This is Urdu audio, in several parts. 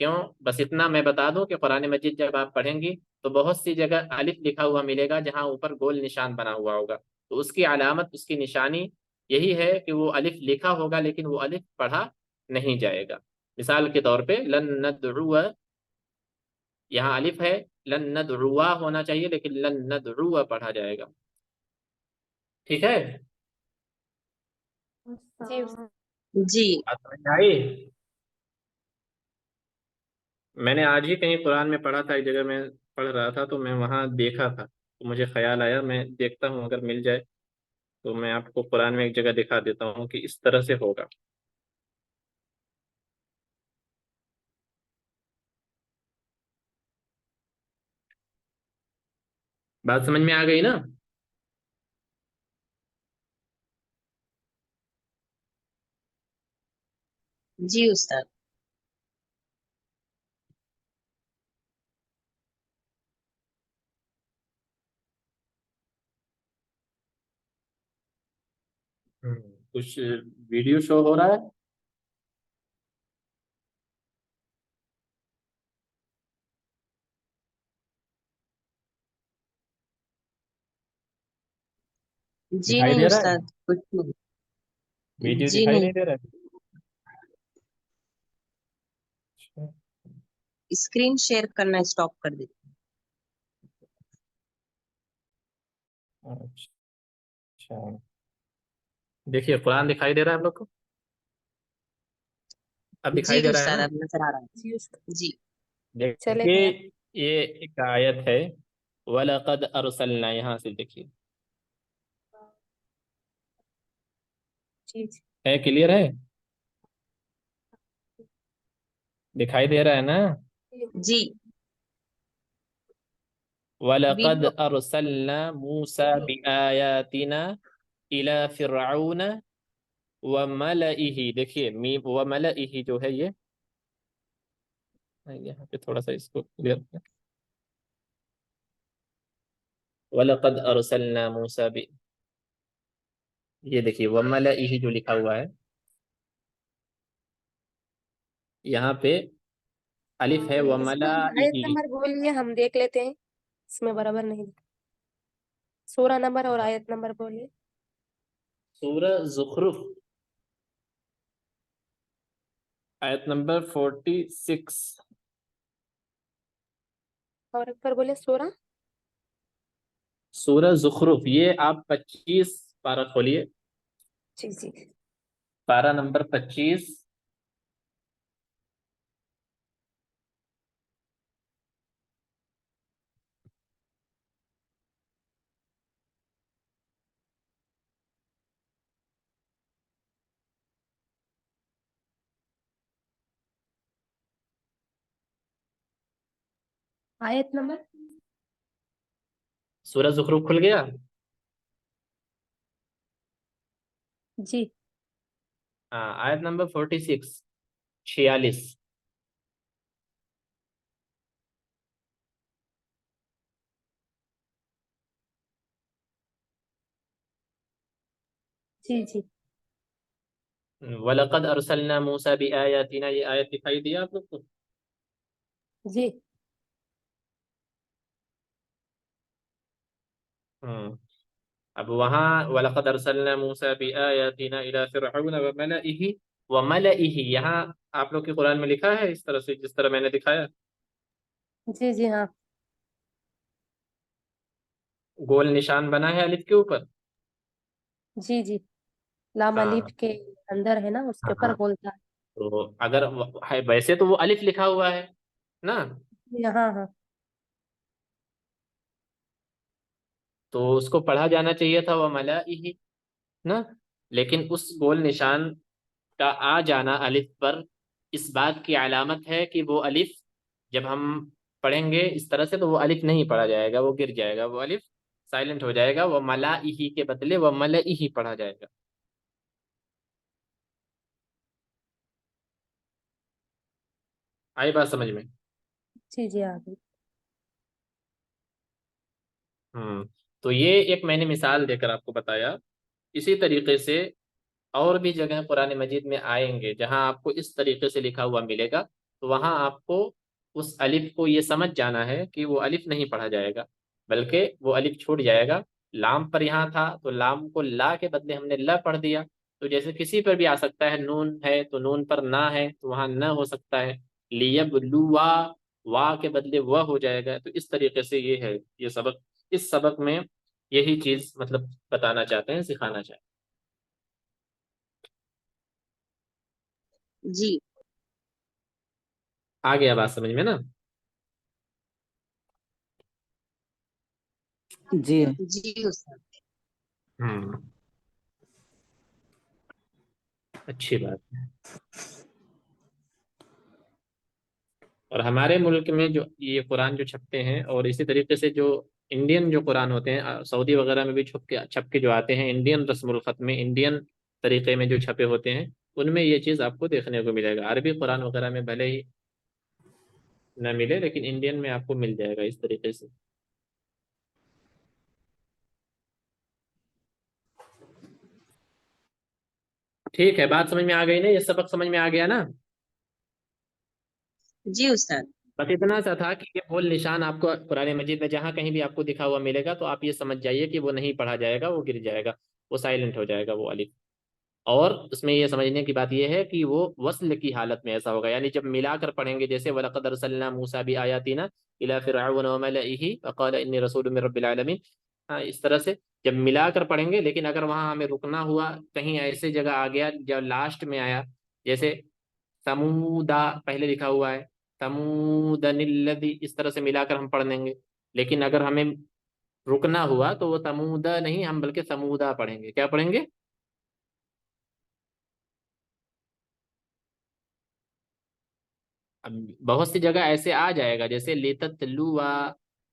کیوں؟ بس اتنا میں بتا دوں کہ قرآن مجید جب آپ پڑھیں گی تو بہت سی جگہ الف لکھا ہوا ملے گا جہاں اوپر گول نشان بنا ہوا ہوگا، تو اس کی علامت، اس کی نشانی یہی ہے کہ وہ الف لکھا ہوگا لیکن وہ الف پڑھا نہیں جائے گا۔ مثال کے طور پہ لن ندعو، یہاں الف ہے، لن ندعو ہونا چاہیے لیکن لن ندعو پڑھا جائے گا، ٹھیک ہے؟ جی جی بات سمجھ میں آئی؟ میں نے آج ہی کہیں قرآن میں پڑھا تھا، ایک جگہ میں پڑھ رہا تھا تو میں وہاں دیکھا تھا، تو مجھے خیال آیا میں دیکھتا ہوں اگر مل جائے تو میں آپ کو قرآن میں ایک جگہ دکھا دیتا ہوں کہ اس طرح سے ہوگا۔ بات سمجھ میں آ گئی نا؟ جی استاد۔ کچھ ویڈیو شو ہو رہا ہے؟ جی دکھائی نہیں دے رہا ہے؟ استاد، کچھ نہیں۔ ویڈیو جی دکھائی نہیں، نہیں دے رہا ہے؟ اسکرین شیئر کرنا اسٹاپ کر دیتے۔ اچھا، دیکھیے قرآن دکھائی دے رہا ہے آپ لوگ کو؟ اب جی دکھائی دے رہا ہے استاد، نا؟ اب نظر آ رہا ہے۔ جی چلے دیکھیے گیا۔ یہ ایک آیت ہے، وَلَقَدْ أَرْسَلْنَا، یہاں سے دیکھیے، جی جی ہے کلیئر ہے؟ دکھائی دے رہا ہے نا؟ جی، وَلَقَدْ ویڈیو أَرْسَلْنَا مُوسَى بِآيَاتِنَا إِلَى فِرْعَوْنَ وَمَلَئِهِ، دیکھیے وَمَلَئِهِ جو ہے یہ یہاں پہ تھوڑا سا اس کو کلیئر کیا، وَلَقَدْ أَرْسَلْنَا مُوسَى یہ دیکھیے وَمَلَئِهِ جو لکھا ہوا ہے یہاں پہ الف ہے، اس کا آیت وَمَلَئِهِ، نمبر بولیے، ہم دیکھ لیتے ہیں، اس میں برابر نہیں دکھا۔ سورہ نمبر اور آیت نمبر بولیے۔ سورہ زخرف آیت نمبر 46، اور ایک بار بولے سورہ۔ سورہ زخرف، یہ آپ 25 پارہ کھولیے، جی جی پارہ نمبر 25، آیت نمبر۔ سورہ زخرف کھل گیا؟ جی ہاں، آیت نمبر 46، 46۔ جی جی وَلَقَدْ أَرْسَلْنَا مُوسَى بِآيَاتِنَا، یہ آیت دکھائی دیا آپ لوگ کو؟ جی اب وہاں وَلَقَدْ أَرْسَلْنَا مُوسَى بِآيَاتِنَا إِلَى فِرْعَوْنَ وَمَلَئِهِ، یہاں آپ لوگ کے قرآن میں لکھا ہے اس طرح سے جس طرح میں نے دکھایا؟ جی جی ہاں گول نشان بنا ہے الف کے اوپر؟ جی جی، لام ہاں الف کے اندر ہے نا، اس کے اوپر ہاں، بولتا تو اگر ویسے تو وہ الف لکھا ہوا ہے نا، ہے۔ ہاں ہاں تو اس کو پڑھا جانا چاہیے تھا وَمَلَئِهِ نا، لیکن اس گول نشان کا آ جانا الف پر اس بات کی علامت ہے کہ وہ الف جب ہم پڑھیں گے اس طرح سے تو وہ الف نہیں پڑھا جائے گا، وہ گر جائے گا، وہ الف سائلنٹ ہو جائے گا، وہ ملائہی کے بدلے وہ ملئہی پڑھا جائے گا۔ آئی بات سمجھ میں؟ جی جی آگے۔ تو یہ ایک میں نے مثال دے کر آپ کو بتایا، اسی طریقے سے اور بھی جگہ قرآن مجید میں آئیں گے جہاں آپ کو اس طریقے سے لکھا ہوا ملے گا تو وہاں آپ کو اس الف کو یہ سمجھ جانا ہے کہ وہ الف نہیں پڑھا جائے گا، بلکہ وہ الف چھوٹ جائے گا۔ لام پر یہاں تھا تو لام کو لا کے بدلے ہم نے ل پڑھ دیا، تو جیسے کسی پر بھی آ سکتا ہے، نون ہے تو نون پر نہ ہے تو وہاں نہ ہو سکتا ہے، لیبلوا وا کے بدلے وہ ہو جائے گا۔ تو اس طریقے سے یہ ہے یہ سبق، اس سبق میں یہی چیز مطلب بتانا چاہتے ہیں، سکھانا چاہتے جی ہیں۔ آ گیا بات سمجھ میں نا؟ جی جی استاد۔ اچھی بات ہے۔ اور ہمارے ملک میں جو یہ قرآن جو چھپتے ہیں، اور اسی طریقے سے جو انڈین جو قرآن ہوتے ہیں، سعودی وغیرہ میں بھی چھپ کے جو آتے ہیں، انڈین رسم الخط میں، انڈین طریقے میں جو چھپے ہوتے ہیں، ان میں یہ چیز آپ کو دیکھنے کو ملے گا۔ عربی قرآن وغیرہ میں بھلے ہی نہ ملے، لیکن انڈین میں آپ کو مل جائے گا اس طریقے سے۔ ٹھیک ہے، بات سمجھ میں آ گئی نا؟ یہ سبق سمجھ میں آ گیا نا؟ جی استاد۔ بس اتنا سا تھا کہ یہ بول نشان آپ کو قرآن مجید میں جہاں کہیں بھی آپ کو دکھا ہوا ملے گا تو آپ یہ سمجھ جائیے کہ وہ نہیں پڑھا جائے گا، وہ گر جائے گا، وہ سائلنٹ ہو جائے گا وہ الف۔ اور اس میں یہ سمجھنے کی بات یہ ہے کہ وہ وصل کی حالت میں ایسا ہوگا، یعنی جب ملا کر پڑھیں گے، جیسے وَلَقَدْ أَرْسَلْنَا مُوسَىٰ بِآيَاتِنَا إِلَىٰ فِرْعَوْنَ وَمَلَئِهِ فَقَالَ إِنِّي رَسُولٌ مِّن رَّبِّ الْعَالَمِينَ۔ ہاں، اس طرح سے جب ملا کر پڑھیں گے، لیکن اگر وہاں ہمیں رکنا ہوا، کہیں ایسے جگہ آ گیا جب لاسٹ میں آیا، جیسے سمودا پہلے لکھا ہوا ہے، سمودن الذی، اس طرح سے ملا کر ہم پڑھ لیں گے۔ لیکن اگر ہمیں رکنا ہوا تو وہ سمودا نہیں، ہم بلکہ سمودا پڑھیں گے۔ کیا پڑھیں گے؟ اب بہت سی جگہ ایسے آ جائے گا، جیسے لتتلوا،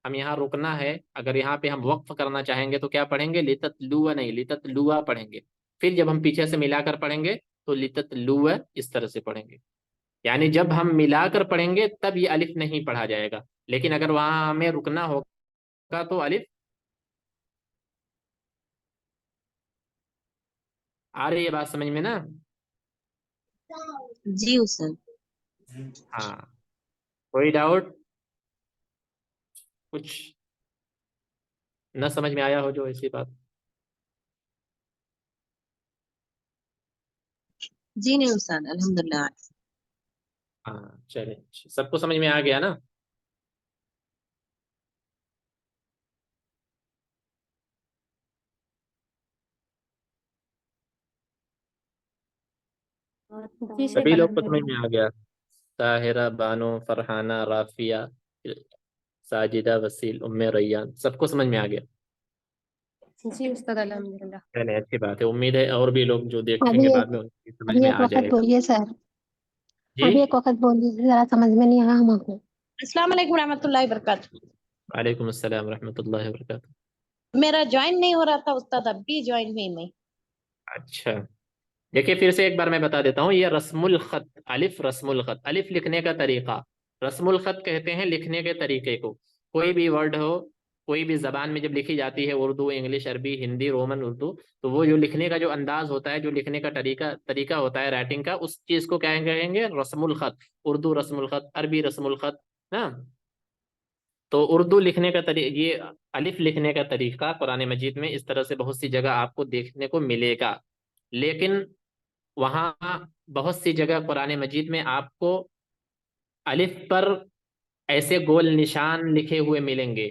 ہم یہاں رکنا ہے، اگر یہاں پہ ہم وقف کرنا چاہیں گے تو کیا پڑھیں گے؟ لتتلوا نہیں، لتتلوا پڑھیں گے۔ پھر جب ہم پیچھے سے ملا کر پڑھیں گے تو لتتلوا اس طرح سے پڑھیں گے، یعنی جب ہم ملا کر پڑھیں گے تب یہ الف نہیں پڑھا جائے گا، لیکن اگر وہاں ہمیں رکنا ہوگا تو الف آ رہی ہے بات سمجھ میں نا؟ جی استاد۔ ہاں، کوئی ڈاؤٹ؟ کچھ نہ سمجھ میں آیا ہو جو ایسی بات؟ جی نہیں استاد، الحمدللہ۔ ہاں چلے، سب کو سمجھ میں آ گیا نا؟ جی شیخ سبھی لوگ کو سمجھ الحمدللہ۔ میں آ گیا؟ طاہرہ، بانو، فرحانہ، رافیہ، ساجدہ، وسیل، ام ریان، سب کو سمجھ میں آ گیا؟ جی استاد الحمدللہ۔ چلے، اچھی بات ہے، امید ہے اور بھی لوگ جو دیکھیں ابھی گے بعد ایک میں ان کی سمجھ ابھی میں ایک آ وقت جائے گا۔ بولیے سر، جی، ابھی ایک وقت بولیے، ذرا سمجھ میں نہیں آیا ہم کو۔ السلام علیکم ورحمۃ اللہ وبرکاتہ۔ وعلیکم السلام ورحمۃ اللہ وبرکاتہ۔ میرا جوائن نہیں ہو رہا تھا استاد، اب بھی جوائن ہوئی میں۔ اچھا، دیکھیے پھر سے ایک بار میں بتا دیتا ہوں، یہ رسم الخط، الف رسم الخط، الف لکھنے کا طریقہ، رسم الخط کہتے ہیں لکھنے کے طریقے کو۔ کوئی بھی ورڈ ہو، کوئی بھی زبان میں جب لکھی جاتی ہے، اردو، انگلش، عربی، ہندی، رومن اردو، تو وہ جو لکھنے کا جو انداز ہوتا ہے، جو لکھنے کا طریقہ ہوتا ہے رائٹنگ کا، اس چیز کو کیا کہیں گے؟ رسم الخط۔ اردو رسم الخط، عربی رسم الخط، نا؟ تو اردو لکھنے کا طریقہ، یہ الف لکھنے کا طریقہ قرآن مجید میں اس طرح سے بہت سی جگہ آپ کو دیکھنے کو ملے گا، لیکن وہاں بہت سی جگہ قرآن مجید میں آپ کو الف پر ایسے گول نشان لکھے ہوئے ملیں گے۔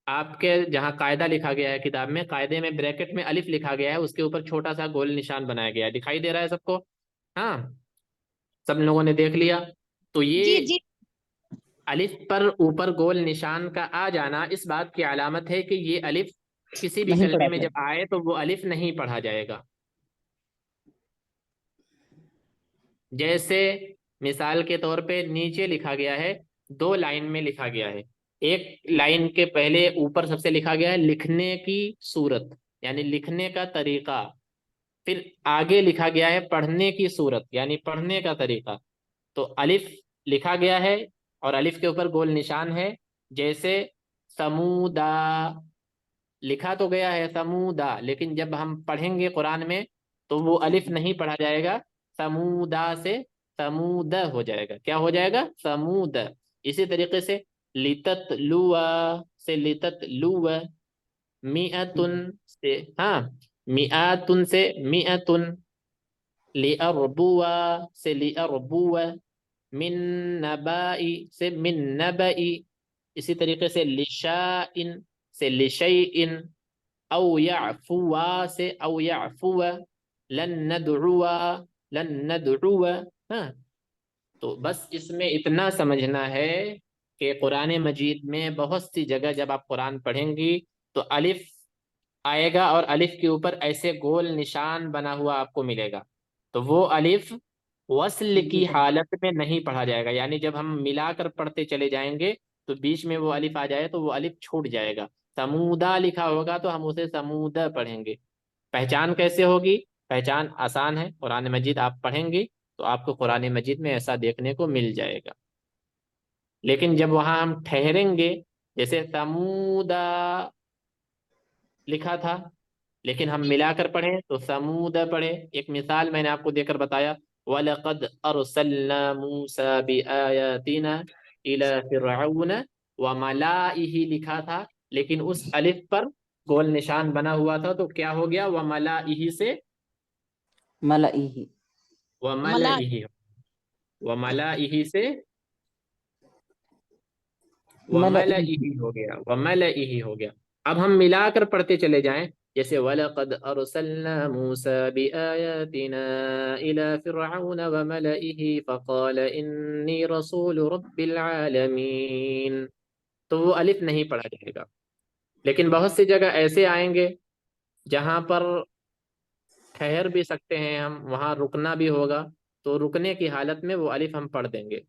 آپ کے جہاں قاعدہ لکھا گیا ہے کتاب میں، قاعدے میں بریکٹ میں الف لکھا گیا ہے، اس کے اوپر چھوٹا سا گول نشان بنایا گیا ہے، دکھائی دے رہا ہے سب کو؟ ہاں، سب لوگوں نے دیکھ لیا؟ تو جی یہ جی الف پر اوپر گول نشان کا آ جانا اس بات کی علامت ہے کہ یہ الف کسی بھی نہیں کلمے پڑھا میں جائے۔ جب آئے تو وہ الف نہیں پڑھا جائے گا۔ جیسے مثال کے طور پہ نیچے لکھا گیا ہے، دو لائن میں لکھا گیا ہے، ایک لائن کے پہلے اوپر سب سے لکھا گیا ہے لکھنے کی صورت، یعنی لکھنے کا طریقہ، پھر آگے لکھا گیا ہے پڑھنے کی صورت، یعنی پڑھنے کا طریقہ۔ تو الف لکھا گیا ہے اور الف کے اوپر گول نشان ہے، جیسے سمودا لکھا تو گیا ہے سمودا، لیکن جب ہم پڑھیں گے قرآن میں تو وہ الف نہیں پڑھا جائے گا، سمودا سے سمود ہو جائے گا. کیا ہو جائے گا؟ سمود. اسی طریقے سے لتتلوا سے لتتلوا، میئتن سے ہاں میئتن سے میئتن، لأربوا سے لأربوا، من نبائی سے من نبائی، اسی طریقے سے لشائن سے لشیئن، او یعفوا سے او یعفوا، لن ندعوا لن ندعوا. ہاں تو بس اس میں اتنا سمجھنا ہے کہ قرآن مجید میں بہت سی جگہ جب آپ قرآن پڑھیں گی تو الف آئے گا اور الف کے اوپر ایسے گول نشان بنا ہوا آپ کو ملے گا، تو وہ الف وصل کی حالت میں نہیں پڑھا جائے گا. یعنی جب ہم ملا کر پڑھتے چلے جائیں گے تو بیچ میں وہ الف آ جائے تو وہ الف چھوٹ جائے گا. سمودا لکھا ہوگا تو ہم اسے سمودا پڑھیں گے. پہچان کیسے ہوگی؟ پہچان آسان ہے، قرآن مجید آپ پڑھیں گی تو آپ کو قرآن مجید میں ایسا دیکھنے کو مل جائے گا. لیکن جب وہاں ہم ٹھہریں گے، جیسے سمودا لکھا تھا لیکن ہم ملا کر پڑھیں تو سمود پڑھے. ایک مثال میں نے آپ کو دے کر بتایا، وَلَقَدْ أَرْسَلْنَا مُوسَى بِآيَاتِنَا إِلَى فِرْعَوْنَ وَمَلَائِهِ لکھا تھا لیکن اس الف پر گول نشان بنا ہوا تھا تو کیا ہو گیا؟ وَمَلَائِهِ سے ملئه وَمَلَئِهِ، وَمَلَائِهِ سے ملئه وَمَلَئِهِ ہو گیا، وَمَلَئِهِ ہو گیا. اب ہم ملا کر پڑھتے چلے جائیں، جیسے وَلَقَدْ أَرْسَلْنَا مُوسَى بِآيَاتِنَا إِلَى فِرْعَوْنَ وَمَلَئِهِ فَقَالَ إِنِّي رَسُولُ رَبِّ الْعَالَمِينَ، تو وہ الف نہیں پڑھا جائے گا. لیکن بہت سی جگہ ایسے آئیں گے جہاں پر ٹھہر بھی سکتے ہیں ہم، وہاں رکنا بھی ہوگا تو رکنے کی حالت میں وہ الف ہم پڑھ دیں گے.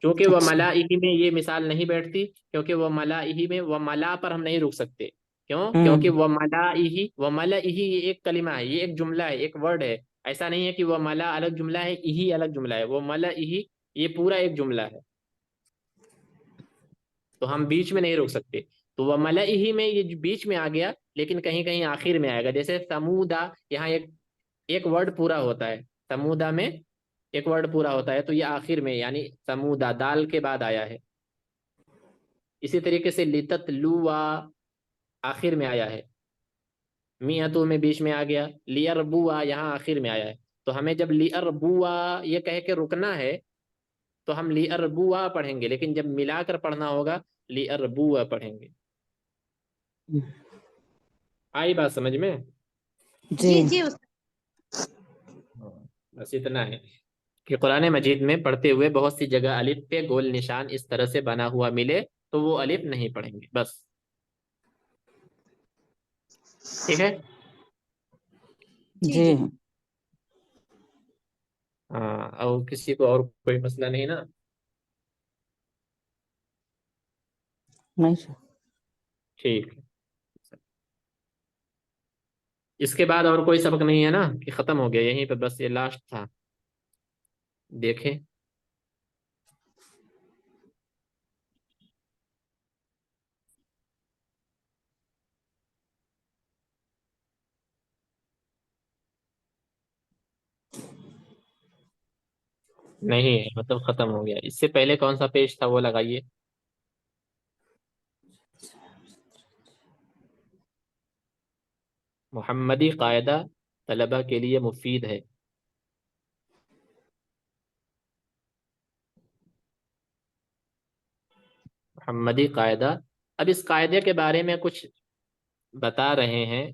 چونکہ وہ اچھا ملائہی میں یہ مثال نہیں بیٹھتی، کیونکہ وہ ملائہی میں وہ ملا پر ہم نہیں رک سکتے. کیوں؟ کیونکہ وہ ملائہی، وہ ملائہی یہ ایک کلمہ ہے، یہ ایک جملہ ہے، ایک ورڈ ہے. ایسا نہیں ہے کہ وہ ملا الگ جملہ ہے، ہی الگ جملہ ہے. وہ ملائہی یہ پورا ایک جملہ ہے، تو ہم بیچ میں نہیں رک سکتے. تو وہ ملائہی میں یہ بیچ میں آ گیا لیکن کہیں کہیں آخر میں آئے گا. جیسے سمودا، یہاں ایک ورڈ پورا ہوتا ہے، سمودا میں ایک ورڈ پورا ہوتا ہے تو یہ آخر میں، یعنی سمودا دال کے بعد آیا ہے. اسی طریقے سے لتتلوا آخر میں آیا ہے، میاتو میں بیچ میں آ گیا، لیربوا یہاں آخر میں آیا ہے. تو ہمیں جب لیربوا یہ کہہ کے رکنا ہے تو ہم لیربوا پڑھیں گے، لیکن جب ملا کر پڑھنا ہوگا لیربوا پڑھیں گے. آئی بات سمجھ میں؟ جی جی جی استاد بس اتنا ہے کہ قرآن مجید میں پڑھتے ہوئے بہت سی جگہ الف پہ گول نشان اس طرح سے بنا ہوا ملے تو وہ الف نہیں پڑھیں گے. بس ٹھیک ہے. جی جی جی ہاں، اور کسی کو اور کوئی مسئلہ نہیں نا؟ نہیں سر ٹھیک ہے. اس کے بعد اور کوئی سبق نہیں ہے نا کہ ختم ہو گیا یہیں پہ؟ بس یہ لاسٹ تھا، دیکھیں. نہیں ہے مطلب ختم ہو گیا. اس سے پہلے کون سا پیج تھا وہ لگائیے. محمدی قاعدہ طلبہ کے لیے مفید ہے. محمدی قاعدہ. اب اس قاعدے کے بارے میں کچھ بتا رہے ہیں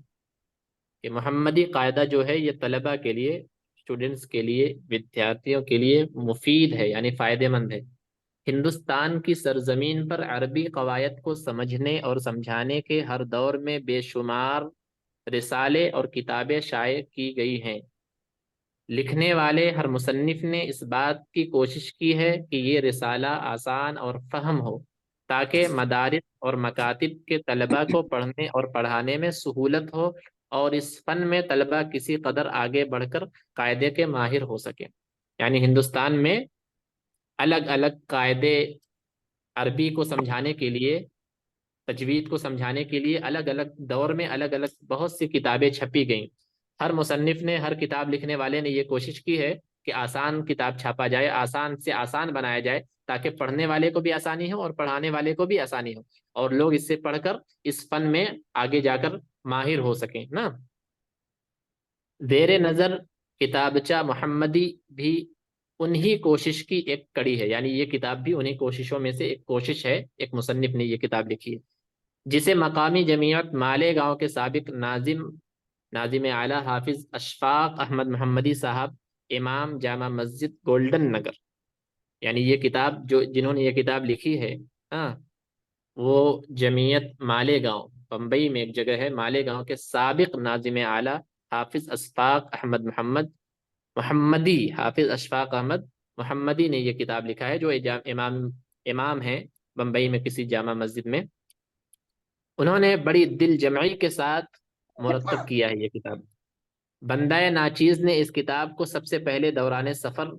کہ محمدی قاعدہ جو ہے یہ طلبہ کے لیے، اسٹوڈنٹس کے لیے، ودیارتھیوں کے لیے مفید ہے، یعنی فائدہ مند ہے. ہندوستان کی سرزمین پر عربی قواعد کو سمجھنے اور سمجھانے کے ہر دور میں بے شمار رسالے اور کتابیں شائع کی گئی ہیں. لکھنے والے ہر مصنف نے اس بات کی کوشش کی ہے کہ یہ رسالہ آسان اور فہم ہو تاکہ مدارس اور مکاتب کے طلباء کو پڑھنے اور پڑھانے میں سہولت ہو اور اس فن میں طلباء کسی قدر آگے بڑھ کر قاعدے کے ماہر ہو سکیں. یعنی ہندوستان میں الگ الگ قاعدے عربی کو سمجھانے کے لیے، تجوید کو سمجھانے کے لیے الگ الگ دور میں الگ الگ بہت سی کتابیں چھپی گئیں. ہر مصنف نے، ہر کتاب لکھنے والے نے یہ کوشش کی ہے کہ آسان کتاب چھاپا جائے، آسان سے آسان بنایا جائے، تاکہ پڑھنے والے کو بھی آسانی ہو اور پڑھانے والے کو بھی آسانی ہو، اور لوگ اس سے پڑھ کر اس فن میں آگے جا کر ماہر ہو سکیں نا۔ زیر نظر کتابچہ محمدی بھی انہی کوشش کی ایک کڑی ہے، یعنی یہ کتاب بھی انہی کوششوں میں سے ایک کوشش ہے، ایک مصنف نے یہ کتاب لکھی ہے، جسے مقامی جمعیت مالیگاؤں کے سابق ناظم اعلیٰ حافظ اشفاق احمد محمدی صاحب، امام جامع مسجد گولڈن نگر، یعنی یہ کتاب جنہوں نے یہ کتاب لکھی ہے ہاں، وہ جمعیت مالیگاؤں، بمبئی میں ایک جگہ ہے مالیگاؤں کے سابق ناظم اعلیٰ حافظ اشفاق احمد محمدی، حافظ اشفاق احمد محمدی نے یہ کتاب لکھا ہے، جو امام ہیں بمبئی میں کسی جامع مسجد میں۔ انہوں نے بڑی دل جمعی کے ساتھ مرتب کیا ہے یہ کتاب۔ بندہ ناچیز نے اس کتاب کو سب سے پہلے دوران سفر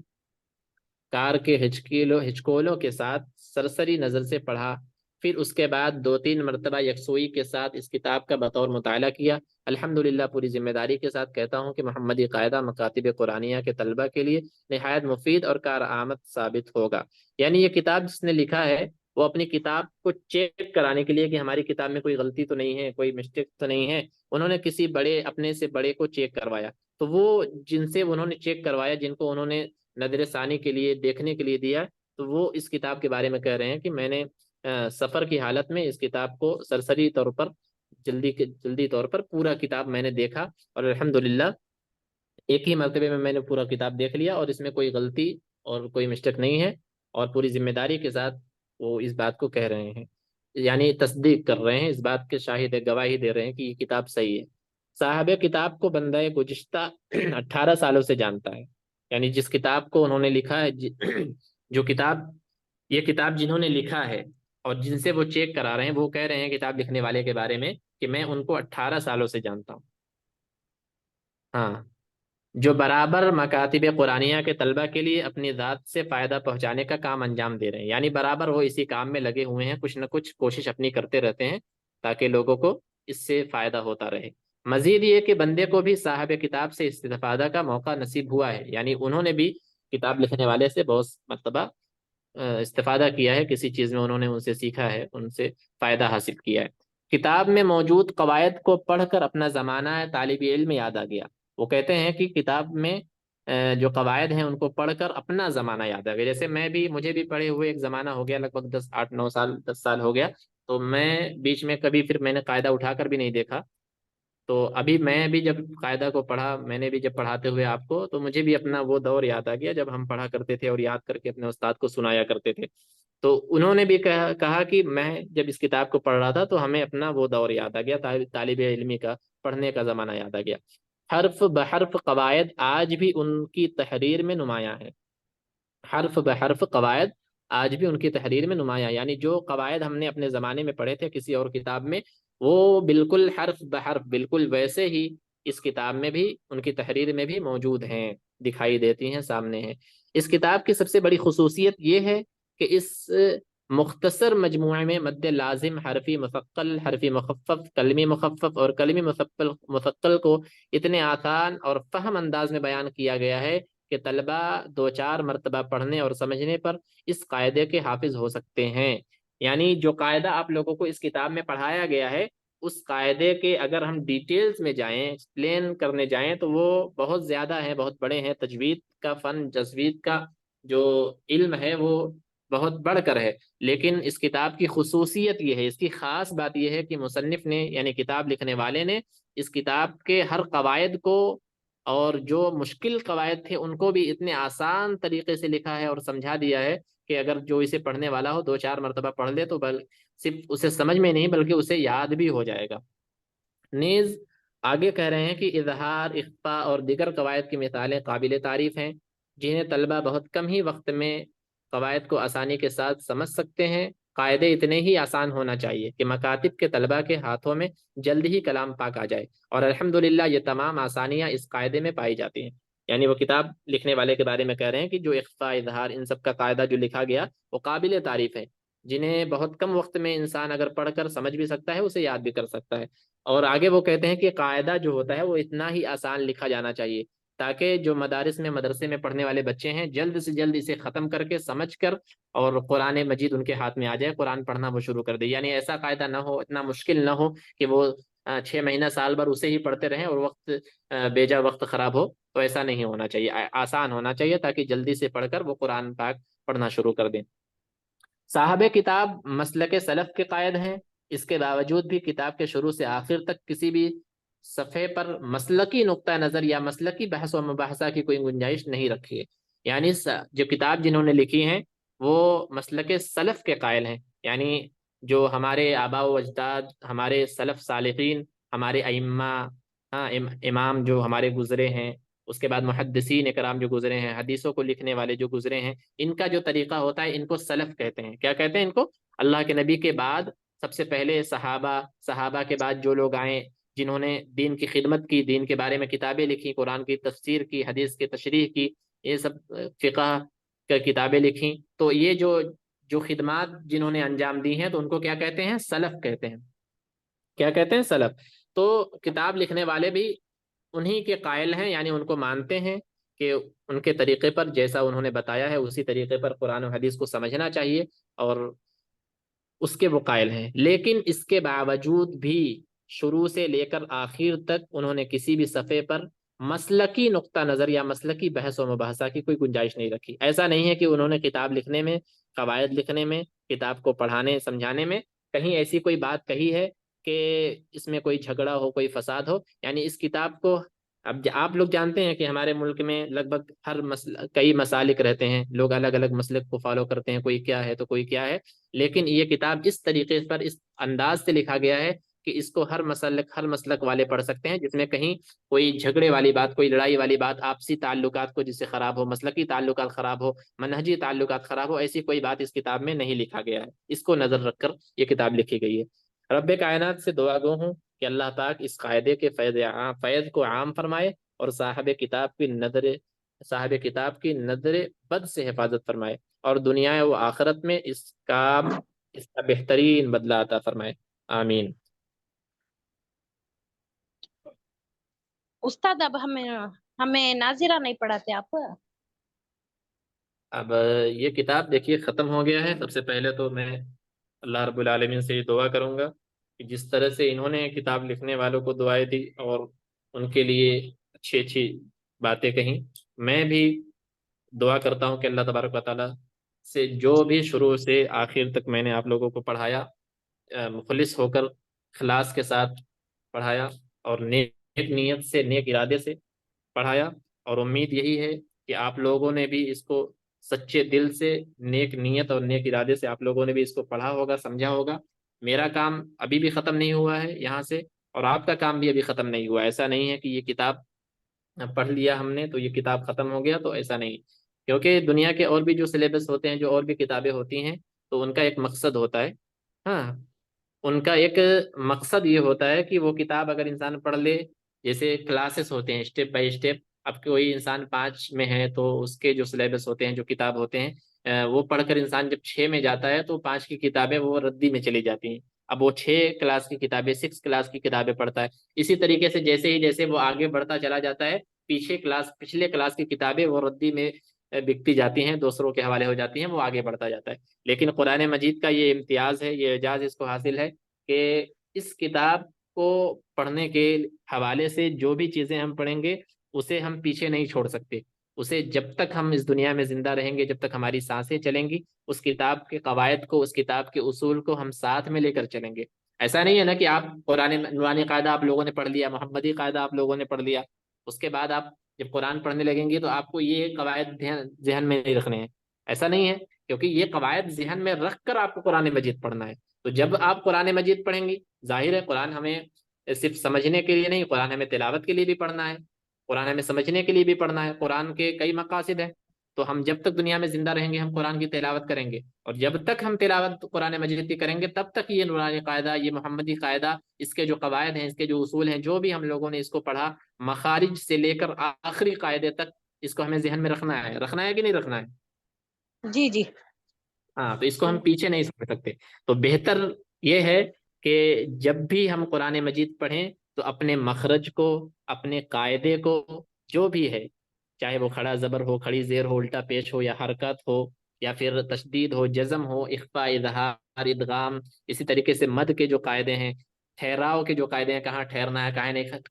کار کے ہچکولوں کے ساتھ سرسری نظر سے پڑھا، پھر اس کے بعد 2-3 مرتبہ یکسوئی کے ساتھ اس کتاب کا بطور مطالعہ کیا۔ الحمدللہ پوری ذمہ داری کے ساتھ کہتا ہوں کہ محمدی قاعدہ مکاتب قرآنیہ کے طلبہ کے لیے نہایت مفید اور کارآمد ثابت ہوگا۔ یعنی یہ کتاب جس نے لکھا ہے وہ اپنی کتاب کو چیک کرانے کے لیے کہ ہماری کتاب میں کوئی غلطی تو نہیں ہے، کوئی مسٹیک تو نہیں ہے، انہوں نے کسی بڑے اپنے سے بڑے کو چیک کروایا، تو وہ جن سے انہوں نے چیک کروایا، جن کو انہوں نے نظر ثانی کے لیے دیکھنے کے لیے دیا، تو وہ اس کتاب کے بارے میں کہہ رہے ہیں کہ میں نے سفر کی حالت میں اس کتاب کو سرسری طور پر جلدی طور پر پورا کتاب میں نے دیکھا، اور الحمدللہ ایک ہی مرتبے میں نے پورا کتاب دیکھ لیا، اور اس میں کوئی غلطی اور کوئی مسٹیک نہیں ہے، اور پوری ذمہ داری کے ساتھ وہ اس بات کو کہہ رہے ہیں، یعنی تصدیق کر رہے ہیں، اس بات کے شاہد گواہی دے رہے ہیں کہ یہ کتاب صحیح ہے۔ صاحب کتاب کو بندہ گزشتہ 18 سالوں سے جانتا ہے، یعنی جس کتاب کو انہوں نے لکھا ہے، یہ کتاب جنہوں نے لکھا ہے اور جن سے وہ چیک کرا رہے ہیں، وہ کہہ رہے ہیں کتاب لکھنے والے کے بارے میں کہ میں ان کو 18 سالوں سے جانتا ہوں، ہاں، جو برابر مکاتب قرآنیہ کے طلبہ کے لیے اپنی ذات سے فائدہ پہنچانے کا کام انجام دے رہے ہیں، یعنی برابر وہ اسی کام میں لگے ہوئے ہیں، کچھ نہ کچھ کوشش اپنی کرتے رہتے ہیں تاکہ لوگوں کو اس سے فائدہ ہوتا رہے۔ مزید یہ کہ بندے کو بھی صاحب کتاب سے استفادہ کا موقع نصیب ہوا ہے، یعنی انہوں نے بھی کتاب لکھنے والے سے بہت مرتبہ استفادہ کیا ہے، کسی چیز میں انہوں نے ان سے سیکھا ہے، ان سے فائدہ حاصل کیا ہے۔ کتاب میں موجود قواعد کو پڑھ کر اپنا زمانہ طالب علم یاد آ گیا۔ وہ کہتے ہیں کہ کتاب میں جو قواعد ہیں ان کو پڑھ کر اپنا زمانہ یاد آ گیا، جیسے مجھے بھی پڑھے ہوئے ایک زمانہ ہو گیا، لگ بھگ 10 سال ہو گیا، تو میں بیچ میں کبھی پھر میں نے قاعدہ اٹھا کر بھی نہیں دیکھا، تو ابھی میں بھی جب قاعدہ کو پڑھا، میں نے بھی جب پڑھاتے ہوئے آپ کو، تو مجھے بھی اپنا وہ دور یاد آ گیا جب ہم پڑھا کرتے تھے اور یاد کر کے اپنے استاد کو سنایا کرتے تھے۔ تو انہوں نے بھی کہا کہ میں جب اس کتاب کو پڑھ رہا تھا تو ہمیں اپنا وہ دور یاد آ گیا، طالب علمی کا پڑھنے کا زمانہ یاد آ گیا۔ حرف بحرف قواعد آج بھی ان کی تحریر میں نمایاں ہے، حرف بحرف قواعد آج بھی ان کی تحریر میں نمایاں، یعنی جو قواعد ہم نے اپنے زمانے میں پڑھے تھے کسی اور کتاب میں، وہ بالکل حرف بحرف بالکل ویسے ہی اس کتاب میں بھی، ان کی تحریر میں بھی موجود ہیں، دکھائی دیتی ہیں، سامنے ہیں۔ اس کتاب کی سب سے بڑی خصوصیت یہ ہے کہ اس مختصر مجموعے میں مد لازم، حرفی مثقل، حرفی مخفف، کلمی مخفف اور کلمی مثقل کو اتنے آسان اور فہم انداز میں بیان کیا گیا ہے کہ طلبہ 2-4 مرتبہ پڑھنے اور سمجھنے پر اس قاعدے کے حافظ ہو سکتے ہیں۔ یعنی جو قاعدہ آپ لوگوں کو اس کتاب میں پڑھایا گیا ہے، اس قاعدے کے اگر ہم ڈیٹیلز میں جائیں، ایکسپلین کرنے جائیں، تو وہ بہت زیادہ ہیں، بہت بڑے ہیں، تجوید کا فن، تجوید کا جو علم ہے وہ بہت بڑھ کر ہے۔ لیکن اس کتاب کی خصوصیت یہ ہے، اس کی خاص بات یہ ہے کہ مصنف نے، یعنی کتاب لکھنے والے نے، اس کتاب کے ہر قواعد کو اور جو مشکل قواعد تھے ان کو بھی اتنے آسان طریقے سے لکھا ہے اور سمجھا دیا ہے کہ اگر جو اسے پڑھنے والا ہو 2-4 مرتبہ پڑھ لے تو صرف اسے سمجھ میں نہیں بلکہ اسے یاد بھی ہو جائے گا۔ نیز آگے کہہ رہے ہیں کہ اظہار، اخفاء اور دیگر قواعد کی مثالیں قابل تعریف ہیں، جنہیں طلبہ بہت کم ہی وقت میں قواعد کو آسانی کے ساتھ سمجھ سکتے ہیں۔ قاعدے اتنے ہی آسان ہونا چاہیے کہ مکاتب کے طلبہ کے ہاتھوں میں جلد ہی کلام پاک آ جائے، اور الحمدللہ یہ تمام آسانیاں اس قاعدے میں پائی جاتی ہیں۔ یعنی وہ کتاب لکھنے والے کے بارے میں کہہ رہے ہیں کہ جو اخفاء، اظہار، ان سب کا قاعدہ جو لکھا گیا وہ قابل تعریف ہے، جنہیں بہت کم وقت میں انسان اگر پڑھ کر سمجھ بھی سکتا ہے، اسے یاد بھی کر سکتا ہے۔ اور آگے وہ کہتے ہیں کہ قاعدہ جو ہوتا ہے وہ اتنا ہی آسان لکھا جانا چاہیے تاکہ جو مدارس میں مدرسے میں پڑھنے والے بچے ہیں جلد سے جلد اسے ختم کر کے سمجھ کر اور قرآن مجید ان کے ہاتھ میں آ جائے، قرآن پڑھنا وہ شروع کر دے. یعنی ایسا قاعدہ نہ ہو، اتنا مشکل نہ ہو کہ وہ 6 مہینہ سال بھر اسے ہی پڑھتے رہیں اور وقت بیجا وقت خراب ہو. تو ایسا نہیں ہونا چاہیے، آسان ہونا چاہیے تاکہ جلدی سے پڑھ کر وہ قرآن پاک پڑھنا شروع کر دیں. صاحب کتاب مسلک سلف کے قائد ہیں، اس کے باوجود بھی کتاب کے شروع سے آخر تک کسی بھی صفحے پر مسلکی نقطہ نظر یا مسلکی بحث و مباحثہ کی کوئی گنجائش نہیں رکھی ہے. یعنی جو کتاب جنہوں نے لکھی ہیں وہ مسلک سلف کے قائل ہیں، یعنی جو ہمارے آباء و اجداد، ہمارے سلف صالحین، ہمارے ائمہ، امام جو ہمارے گزرے ہیں، اس کے بعد محدثین اکرام جو گزرے ہیں، حدیثوں کو لکھنے والے جو گزرے ہیں، ان کا جو طریقہ ہوتا ہے ان کو سلف کہتے ہیں. کیا کہتے ہیں ان کو؟ اللہ کے نبی کے بعد سب سے پہلے صحابہ کے بعد جو لوگ آئے جنہوں نے دین کی خدمت کی، دین کے بارے میں کتابیں لکھی، قرآن کی تفسیر کی، حدیث کی تشریح کی، یہ سب فقہ کی کتابیں لکھی، تو یہ جو خدمات جنہوں نے انجام دی ہیں تو ان کو کیا کہتے ہیں؟ سلف کہتے ہیں. کیا کہتے ہیں؟ سلف. تو کتاب لکھنے والے بھی انہی کے قائل ہیں، یعنی ان کو مانتے ہیں کہ ان کے طریقے پر جیسا انہوں نے بتایا ہے اسی طریقے پر قرآن و حدیث کو سمجھنا چاہیے اور اس کے وہ قائل ہیں. لیکن اس کے باوجود بھی شروع سے لے کر آخر تک انہوں نے کسی بھی صفحے پر مسلکی نقطہ نظر یا مسلکی بحث و مباحثہ کی کوئی گنجائش نہیں رکھی. ایسا نہیں ہے کہ انہوں نے کتاب لکھنے میں، قواعد لکھنے میں، کتاب کو پڑھانے سمجھانے میں کہیں ایسی کوئی بات کہی ہے کہ اس میں کوئی جھگڑا ہو، کوئی فساد ہو. یعنی اس کتاب کو اب آپ لوگ جانتے ہیں کہ ہمارے ملک میں لگ بھگ کئی مسالک رہتے ہیں، لوگ الگ الگ مسلک کو فالو کرتے ہیں، کوئی کیا ہے تو کوئی کیا ہے. لیکن یہ کتاب اس طریقے پر، اس انداز سے لکھا گیا ہے کہ اس کو ہر مسلک والے پڑھ سکتے ہیں، جس میں کہیں کوئی جھگڑے والی بات، کوئی لڑائی والی بات، آپسی تعلقات کو جس سے خراب ہو، مسلکی تعلقات خراب ہو، منہجی تعلقات خراب ہو، ایسی کوئی بات اس کتاب میں نہیں لکھا گیا ہے. اس کو نظر رکھ کر یہ کتاب لکھی گئی ہے. رب کائنات سے دعا گو ہوں کہ اللہ پاک اس قاعدے کے فیض کو عام فرمائے اور صاحب کتاب کی نظر بد سے حفاظت فرمائے اور دنیا و آخرت میں اس کا بہترین بدلہ عطا فرمائے. آمین. استاد اب ہمیں ناظرہ نہیں پڑھاتے آپ؟ اب یہ کتاب دیکھیے ختم ہو گیا ہے. سب سے پہلے تو میں اللہ رب العالمین سے یہ دعا کروں گا کہ جس طرح سے انہوں نے کتاب لکھنے والوں کو دعائیں دی اور ان کے لیے اچھی اچھی باتیں کہیں، میں بھی دعا کرتا ہوں کہ اللہ تبارک و تعالیٰ سے جو بھی شروع سے آخر تک میں نے آپ لوگوں کو پڑھایا، مخلص ہو کر اخلاص کے ساتھ پڑھایا اور نیک نیت سے، نیک ارادے سے پڑھایا، اور امید یہی ہے کہ آپ لوگوں نے بھی اس کو سچے دل سے، نیک نیت اور نیک ارادے سے آپ لوگوں نے بھی اس کو پڑھا ہوگا، سمجھا ہوگا. میرا کام ابھی بھی ختم نہیں ہوا ہے یہاں سے، اور آپ کا کام بھی ابھی ختم نہیں ہوا. ایسا نہیں ہے کہ یہ کتاب پڑھ لیا ہم نے تو یہ کتاب ختم ہو گیا، تو ایسا نہیں. کیونکہ دنیا کے اور بھی جو سلیبس ہوتے ہیں، جو اور بھی کتابیں ہوتی ہیں، تو ان کا ایک مقصد ہوتا ہے. ہاں، ان کا ایک مقصد یہ ہوتا ہے کہ وہ کتاب اگر انسان پڑھ لے، جیسے کلاسز ہوتے ہیں اسٹیپ بائی اسٹیپ. اب کوئی انسان 5 میں ہے تو اس کے جو سلیبس ہوتے ہیں، جو کتاب ہوتے ہیں، وہ پڑھ کر انسان جب 6 میں جاتا ہے تو 5 کی کتابیں وہ ردی میں چلی جاتی ہیں. اب وہ 6 کلاس کی کتابیں، 6 کلاس کی کتابیں پڑھتا ہے. اسی طریقے سے جیسے وہ آگے بڑھتا چلا جاتا ہے، پچھلے کلاس کی کتابیں وہ ردی میں بکتی جاتی ہیں، دوسروں کے حوالے ہو جاتی ہیں، وہ آگے بڑھتا جاتا ہے. لیکن قرآن مجید کا یہ امتیاز ہے، یہ اعجاز اس کو حاصل ہے کہ اس کتاب کو پڑھنے کے حوالے سے جو بھی چیزیں ہم پڑھیں گے اسے ہم پیچھے نہیں چھوڑ سکتے. اسے جب تک ہم اس دنیا میں زندہ رہیں گے، جب تک ہماری سانسیں چلیں گی، اس کتاب کے قواعد کو، اس کتاب کے اصول کو ہم ساتھ میں لے کر چلیں گے. ایسا نہیں ہے نا کہ آپ قرآن نورانی قاعدہ آپ لوگوں نے پڑھ لیا، محمدی قاعدہ آپ لوگوں نے پڑھ لیا، اس کے بعد آپ جب قرآن پڑھنے لگیں گے تو آپ کو یہ قواعد ذہن میں نہیں رکھنے ہیں. ایسا نہیں ہے، کیونکہ یہ قواعد ذہن میں رکھ کر آپ کو قرآن مجید پڑھنا ہے. تو جب آپ قرآن مجید پڑھیں گی، ظاہر ہے قرآن ہمیں صرف سمجھنے کے لیے نہیں، قرآن ہمیں تلاوت کے لیے بھی پڑھنا ہے، قرآن ہمیں سمجھنے کے لیے بھی پڑھنا ہے. قرآن کے کئی مقاصد ہیں، تو ہم جب تک دنیا میں زندہ رہیں گے ہم قرآن کی تلاوت کریں گے، اور جب تک ہم تلاوت قرآن مجید کی کریں گے تب تک یہ نورانی قاعدہ، یہ محمدی قاعدہ، اس کے جو قواعد ہیں، اس کے جو اصول ہیں، جو بھی ہم لوگوں نے اس کو پڑھا، مخارج سے لے کر آخری قاعدے تک اس کو ہمیں ذہن میں رکھنا ہے کہ نہیں رکھنا ہے؟ جی جی. ہاں، تو اس کو ہم پیچھے نہیں سمجھ سکتے. تو بہتر یہ ہے کہ جب بھی ہم قرآن مجید پڑھیں تو اپنے مخرج کو، اپنے قاعدے کو، جو بھی ہے، چاہے وہ کھڑا زبر ہو، کھڑی زیر ہو، الٹا پیش ہو، یا حرکت ہو، یا پھر تشدید ہو، جزم ہو، اخفاء، اظہار، ادغام، اسی طریقے سے مد کے جو قاعدے ہیں، ٹھہراؤ کے جو قاعدے ہیں، کہاں ٹھہرنا ہے،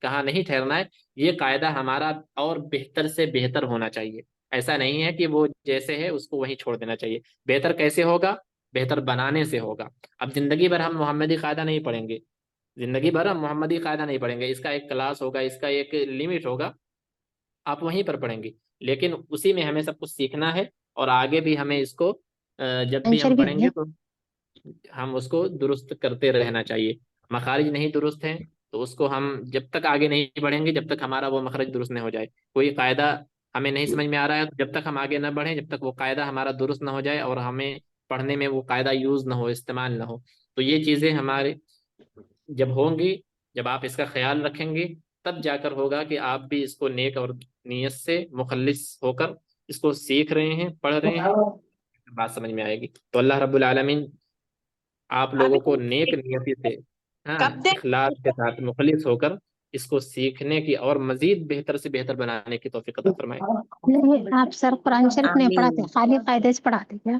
کہاں نہیں ٹھہرنا ہے، یہ قاعدہ ہمارا اور بہتر سے بہتر ہونا چاہیے۔ ایسا نہیں ہے کہ وہ جیسے ہے اس کو وہیں چھوڑ دینا چاہیے۔ بہتر کیسے ہوگا؟ بہتر بنانے سے ہوگا۔ اب زندگی بھر ہم محمدی قاعدہ نہیں پڑھیں گے، زندگی بھر ہم محمدی قاعدہ نہیں پڑھیں گے، اس کا ایک کلاس ہوگا، اس کا ایک لمٹ ہوگا، آپ وہیں پر پڑھیں گے، لیکن اسی میں ہمیں سب کچھ سیکھنا ہے، اور آگے بھی ہمیں اس کو جب بھی آنسر ہم بھی پڑھیں ہے گے تو ہم اس کو درست کرتے رہنا چاہیے۔ مخارج نہیں درست ہیں تو اس کو ہم جب تک آگے نہیں بڑھیں گے جب تک ہمارا وہ مخرج درست نہ ہو جائے۔ کوئی قاعدہ ہمیں نہیں سمجھ میں آ رہا ہے تو جب تک ہم آگے نہ بڑھیں، جب تک وہ قاعدہ ہمارا درست نہ ہو جائے اور ہمیں پڑھنے میں وہ قاعدہ یوز نہ ہو، استعمال نہ ہو، تو یہ چیزیں ہمارے جب ہوں گی، جب آپ اس کا خیال رکھیں گے، تب جا کر ہوگا کہ آپ بھی اس کو نیک اور نیت سے مخلص ہو کر اس کو سیکھ رہے ہیں، پڑھ رہے ہیں، بات سمجھ میں آئے گی۔ تو اللہ رب العالمین آپ لوگوں کو نیک ابھی نیتی سے، ہاں، کب دیں اخلاص کے ساتھ مخلص ہو کر اس کو سیکھنے کی اور مزید بہتر سے بہتر بنانے کی توفیق عطا فرمائے۔ نہیں آپ سر قرآن شریف نہیں آمین پڑھاتے، خالی قاعدے سے پڑھاتے کیا؟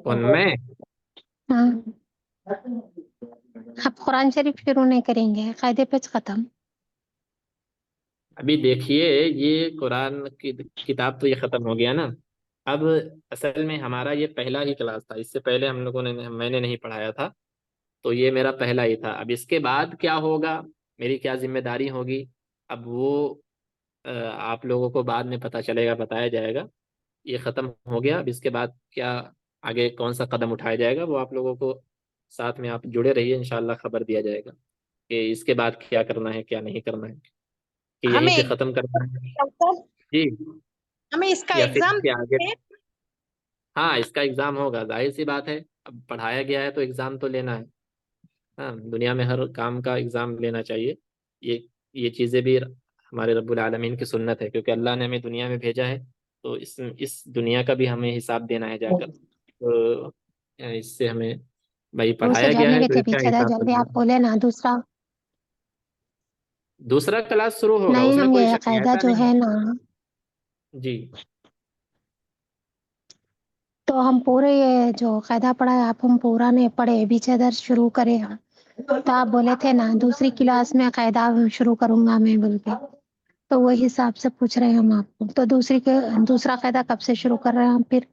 کون میں؟ ہاں، آپ قرآن شریف شروع نہیں کریں گے، قاعدے پہ ختم۔ ابھی دیکھیے یہ قرآن کی کتاب تو یہ ختم ہو گیا نا، اب اصل میں ہمارا یہ پہلا ہی کلاس تھا، اس سے پہلے میں نے نہیں پڑھایا تھا، تو یہ میرا پہلا ہی تھا۔ اب اس کے بعد کیا ہوگا، میری کیا ذمہ داری ہوگی، اب وہ آپ لوگوں کو بعد میں پتہ چلے گا، بتایا جائے گا۔ یہ ختم ہو گیا، اب اس کے بعد کیا آگے کون سا قدم اٹھایا جائے گا وہ آپ لوگوں کو ساتھ میں آپ جڑے رہیے، انشاءاللہ خبر دیا جائے گا کہ اس کے بعد کیا کرنا ہے کیا نہیں کرنا ہے، کہ یہیں ہمیں پہ ختم کرنا ہے جی، ہمیں اس کا یا پھر ایگزام اس کے آگے۔ ہاں اس کا ایگزام ہوگا، ظاہر سی بات ہے، اب پڑھایا گیا ہے تو ایگزام تو لینا ہے۔ ہاں دنیا میں ہر کام کا ایگزام لینا چاہیے، یہ یہ چیزیں بھی ہمارے رب العالمین کی سنت ہے، کیونکہ اللہ نے ہمیں دنیا میں بھیجا ہے تو اس دنیا کا بھی ہمیں حساب دینا ہے جا کر، تو اس سے ہمیں بھائی وہ پڑھایا گیا سجانے ہے کے تو تھے اس کا پیچھے تھا، حساب جلدی بننا آپ بولے نا دوسرا۔ ہے۔ دوسرا کلاس شروع ہوگا، اس نہیں میں ہم کوئی یہ شک نہیں، قاعدہ ایسا جو نہیں ہے نا، جی۔ تو ہم پورے یہ جو قاعدہ پڑھا ہے آپ ہم پورا نہیں پڑھے، پیچھے درس شروع کرے ہم، تو آپ بولے تھے نا دوسری کلاس میں قاعدہ شروع کروں گا میں بول کے، تو وہی حساب سے پوچھ رہے ہیں ہم آپ کو، تو دوسرا قاعدہ کب سے شروع کر رہے ہیں ہم پھر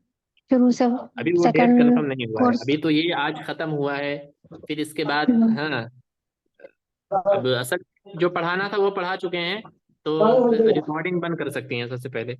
شروع سے؟ ابھی وہ ڈیٹ سیکنڈ کنفرم نہیں ہوا ہے، کورس؟ ابھی تو یہ آج ختم ہوا ہے، پھر اس کے بعد ہاں اب اصل جو پڑھانا تھا وہ پڑھا چکے ہیں، تو ریکارڈنگ بند کر سکتی ہیں سب سے پہلے۔